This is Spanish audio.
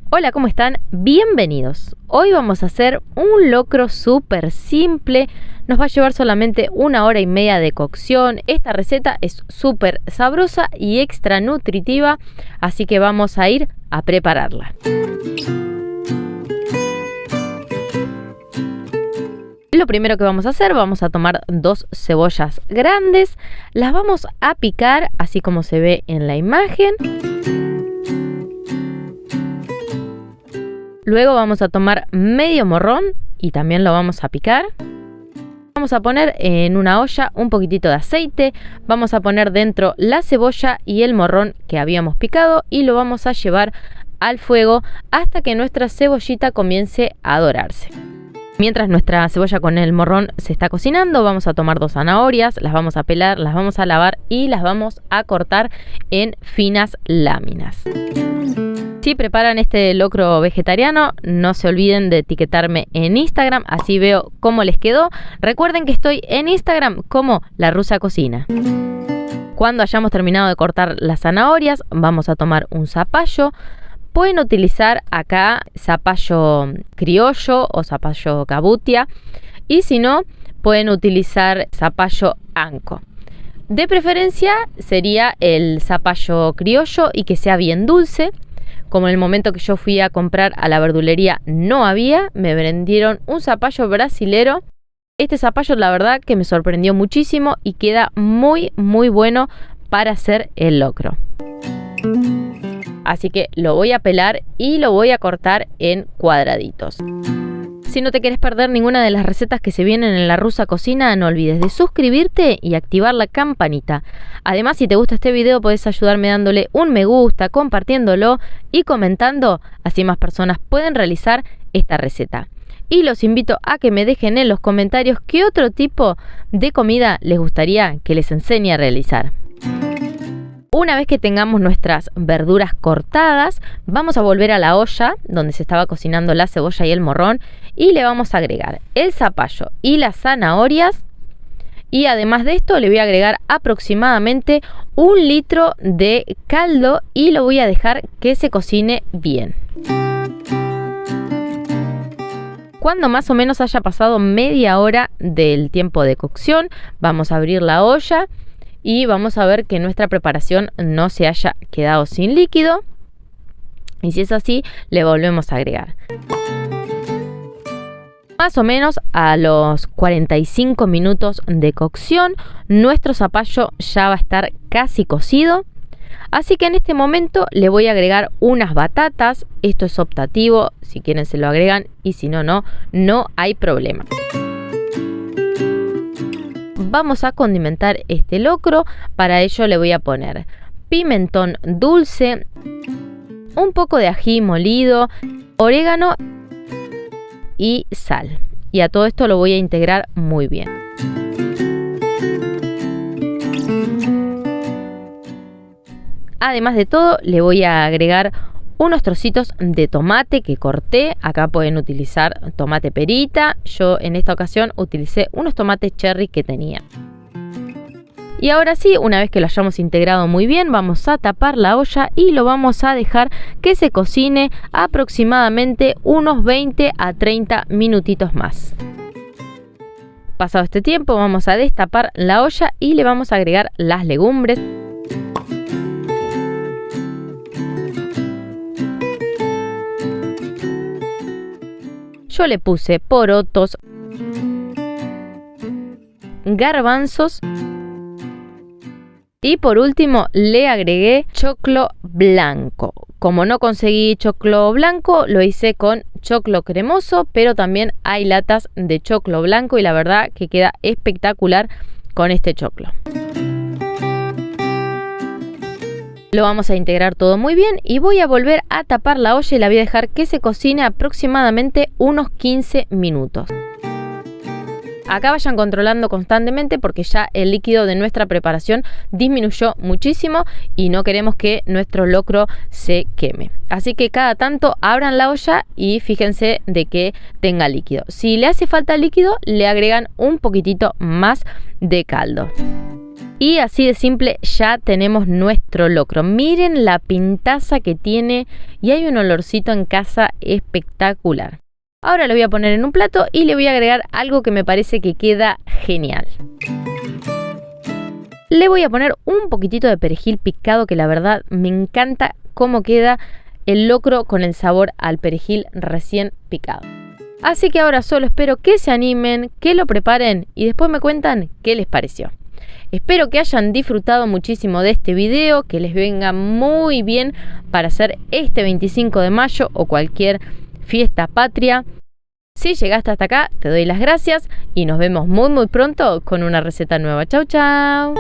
Hola, ¿cómo están? Bienvenidos. Hoy vamos a hacer un locro súper simple. Nos va a llevar solamente 1 hora y media de cocción. Esta receta es súper sabrosa y extra nutritiva, así que vamos a ir a prepararla. Lo primero que vamos a hacer, vamos a tomar 2 cebollas grandes. Las vamos a picar así como se ve en la imagen. Luego vamos a tomar medio morrón y también lo vamos a picar. Vamos a poner en una olla un poquitito de aceite. Vamos a poner dentro la cebolla y el morrón que habíamos picado y lo vamos a llevar al fuego hasta que nuestra cebollita comience a dorarse. Mientras nuestra cebolla con el morrón se está cocinando, vamos a tomar 2 zanahorias, las vamos a pelar, las vamos a lavar y las vamos a cortar en finas láminas. Si preparan este locro vegetariano, no se olviden de etiquetarme en Instagram, así veo cómo les quedó. Recuerden que estoy en Instagram como La Rusa Cocina. Cuando hayamos terminado de cortar las zanahorias, vamos a tomar un zapallo. Pueden utilizar acá zapallo criollo o zapallo cabutia, y si no, pueden utilizar zapallo anco. De preferencia sería el zapallo criollo y que sea bien dulce. Como en el momento que yo fui a comprar a la verdulería no había, me vendieron un zapallo brasilero. Este zapallo la verdad que me sorprendió muchísimo y queda muy bueno para hacer el locro. Así que lo voy a pelar y lo voy a cortar en cuadraditos. Si no te quieres perder ninguna de las recetas que se vienen en La Rusa Cocina, no olvides de suscribirte y activar la campanita. Además, si te gusta este video, podés ayudarme dándole un me gusta, compartiéndolo y comentando, así más personas pueden realizar esta receta. Y los invito a que me dejen en los comentarios qué otro tipo de comida les gustaría que les enseñe a realizar. Una vez que tengamos nuestras verduras cortadas, vamos a volver a la olla donde se estaba cocinando la cebolla y el morrón y le vamos a agregar el zapallo y las zanahorias, y además de esto le voy a agregar aproximadamente 1 litro de caldo y lo voy a dejar que se cocine bien. Cuando más o menos haya pasado media hora del tiempo de cocción, vamos a abrir la olla y vamos a ver que nuestra preparación no se haya quedado sin líquido. Y si es así, le volvemos a agregar. Más o menos a los 45 minutos de cocción, nuestro zapallo ya va a estar casi cocido. Así que en este momento le voy a agregar unas batatas. Esto es optativo, si quieren se lo agregan y si no, no hay problema. Vamos a condimentar este locro. Para ello le voy a poner pimentón dulce, un poco de ají molido, orégano y sal. Y a todo esto lo voy a integrar muy bien. Además de todo, le voy a agregar unos trocitos de tomate que corté. Acá pueden utilizar tomate perita. Yo en esta ocasión utilicé unos tomates cherry que tenía. Y ahora sí, una vez que lo hayamos integrado muy bien, vamos a tapar la olla y lo vamos a dejar que se cocine aproximadamente unos 20 a 30 minutitos más. Pasado este tiempo, vamos a destapar la olla y le vamos a agregar las legumbres. Yo le puse porotos, garbanzos y por último le agregué choclo blanco. Como no conseguí choclo blanco, lo hice con choclo cremoso, pero también hay latas de choclo blanco y la verdad que queda espectacular con este choclo. Lo vamos a integrar todo muy bien y voy a volver a tapar la olla y la voy a dejar que se cocine aproximadamente unos 15 minutos. Acá vayan controlando constantemente porque ya el líquido de nuestra preparación disminuyó muchísimo y no queremos que nuestro locro se queme. Así que cada tanto abran la olla y fíjense de que tenga líquido. Si le hace falta líquido, le agregan un poquitito más de caldo. Y así de simple ya tenemos nuestro locro. Miren la pintaza que tiene y hay un olorcito en casa espectacular. Ahora lo voy a poner en un plato y le voy a agregar algo que me parece que queda genial. Le voy a poner un poquitito de perejil picado, que la verdad me encanta cómo queda el locro con el sabor al perejil recién picado. Así que ahora solo espero que se animen, que lo preparen y después me cuentan qué les pareció. Espero que hayan disfrutado muchísimo de este video, que les venga muy bien para hacer este 25 de mayo o cualquier fiesta patria. Si llegaste hasta acá, te doy las gracias y nos vemos muy pronto con una receta nueva. Chau, chau.